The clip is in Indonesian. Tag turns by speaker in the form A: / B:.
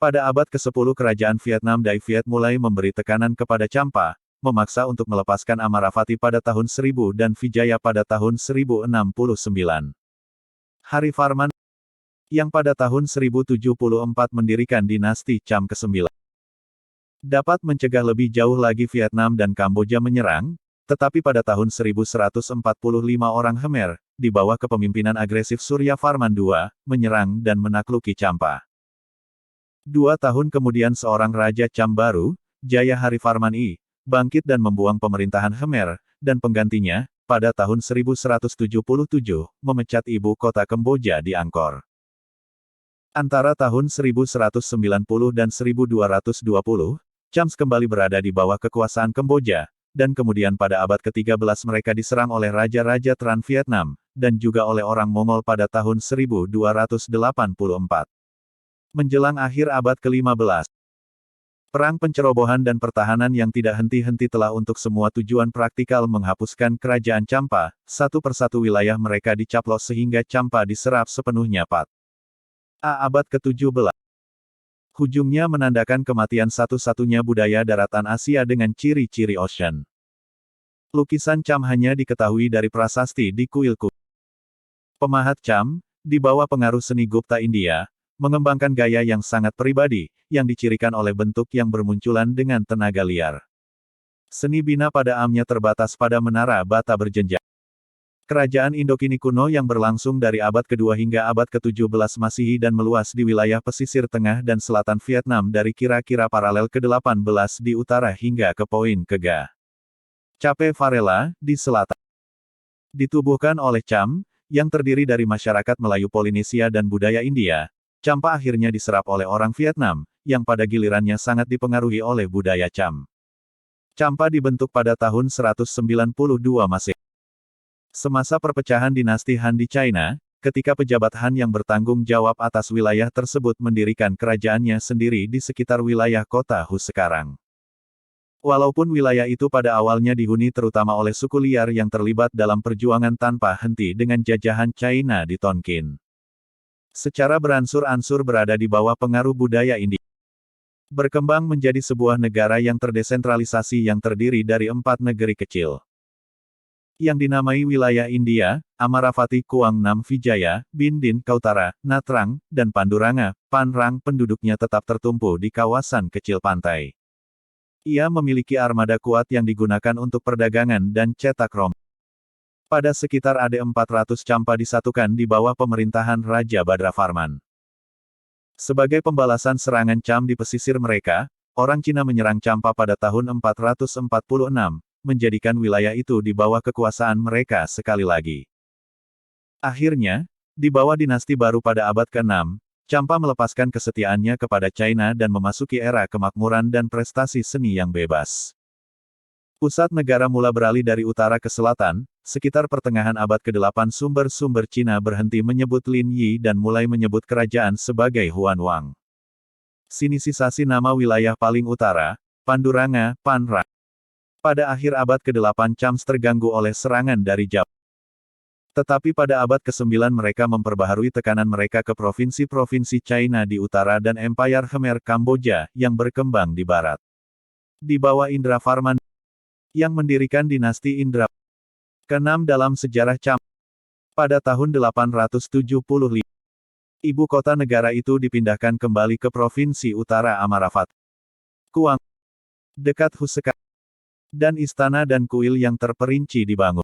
A: Pada abad ke-10 kerajaan Vietnam Dai Viet mulai memberi tekanan kepada Champa, memaksa untuk melepaskan Amarapati pada tahun 1000 dan Vijaya pada tahun 1069. Hari Farman, yang pada tahun 1074 mendirikan dinasti Cham ke-9, dapat mencegah lebih jauh lagi Vietnam dan Kamboja menyerang, tetapi pada tahun 1145 orang Khmer, di bawah kepemimpinan agresif Surya Varman II, menyerang dan menakluki Champa. 2 tahun kemudian seorang raja Cham baru, Jaya Hari Varman I, bangkit dan membuang pemerintahan Khmer, dan penggantinya, pada tahun 1177, memecat ibu kota Kamboja di Angkor. Antara tahun 1190 dan 1220, Chams kembali berada di bawah kekuasaan Kamboja, dan kemudian pada abad ke-13 mereka diserang oleh raja-raja Tran Vietnam, dan juga oleh orang Mongol pada tahun 1284. Menjelang akhir abad ke-15, perang pencerobohan dan pertahanan yang tidak henti-henti telah untuk semua tujuan praktikal menghapuskan kerajaan Champa, satu persatu wilayah mereka dicaplos sehingga Champa diserap sepenuhnya abad ke-17. Hujungnya menandakan kematian satu-satunya budaya daratan Asia dengan ciri-ciri Ocean. Lukisan Cham hanya diketahui dari prasasti di kuil kuil. Pemahat Cham, di bawah pengaruh seni Gupta India, mengembangkan gaya yang sangat pribadi, yang dicirikan oleh bentuk yang bermunculan dengan tenaga liar. Seni bina pada amnya terbatas pada menara bata berjenjang. Kerajaan Indokini kuno yang berlangsung dari abad ke-2 hingga abad ke-17 Masehi dan meluas di wilayah pesisir tengah dan selatan Vietnam dari kira-kira paralel ke-18 di utara hingga ke poin Kega Cape Varela, di selatan. Ditubuhkan oleh Cham, yang terdiri dari masyarakat Melayu Polinesia dan budaya India, Champa akhirnya diserap oleh orang Vietnam, yang pada gilirannya sangat dipengaruhi oleh budaya Cham. Champa dibentuk pada tahun 192 Masehi. Semasa perpecahan dinasti Han di China, ketika pejabat Han yang bertanggung jawab atas wilayah tersebut mendirikan kerajaannya sendiri di sekitar wilayah kota Hus sekarang. Walaupun wilayah itu pada awalnya dihuni terutama oleh suku liar yang terlibat dalam perjuangan tanpa henti dengan jajahan China di Tonkin, secara beransur-ansur berada di bawah pengaruh budaya India. Berkembang menjadi sebuah negara yang terdesentralisasi yang terdiri dari 4 negeri kecil, yang dinamai wilayah India, Amarapati Kuang Nam Vijaya, Bindin Kautara, Natrang, dan Panduranga, Panrang. Penduduknya tetap tertumpu di kawasan kecil pantai. Ia memiliki armada kuat yang digunakan untuk perdagangan dan cetak rom. Pada sekitar AD 400 Champa disatukan di bawah pemerintahan Raja Badra Varman. Sebagai pembalasan serangan Cham di pesisir mereka, orang Cina menyerang Champa pada tahun 446, menjadikan wilayah itu di bawah kekuasaan mereka sekali lagi. Akhirnya, di bawah dinasti baru pada abad ke-6, Champa melepaskan kesetiaannya kepada China dan memasuki era kemakmuran dan prestasi seni yang bebas. Pusat negara mula beralih dari utara ke selatan, sekitar pertengahan abad ke-8 sumber-sumber Cina berhenti menyebut Lin Yi dan mulai menyebut kerajaan sebagai Huan Wang. Sinisisasi nama wilayah paling utara, Panduranga, Panrang. Pada akhir abad ke-8 Chams terganggu oleh serangan dari Java. Tetapi pada abad ke-9 mereka memperbaharui tekanan mereka ke provinsi-provinsi China di utara dan Empire Khmer Kamboja, yang berkembang di barat. Di bawah Indra Varman, yang mendirikan dinasti Indra ke-6 dalam sejarah Cham. Pada tahun 875, ibu kota negara itu dipindahkan kembali ke provinsi utara Amarapati Kuang, dekat Hus sekarang, dan istana dan kuil yang terperinci dibangun.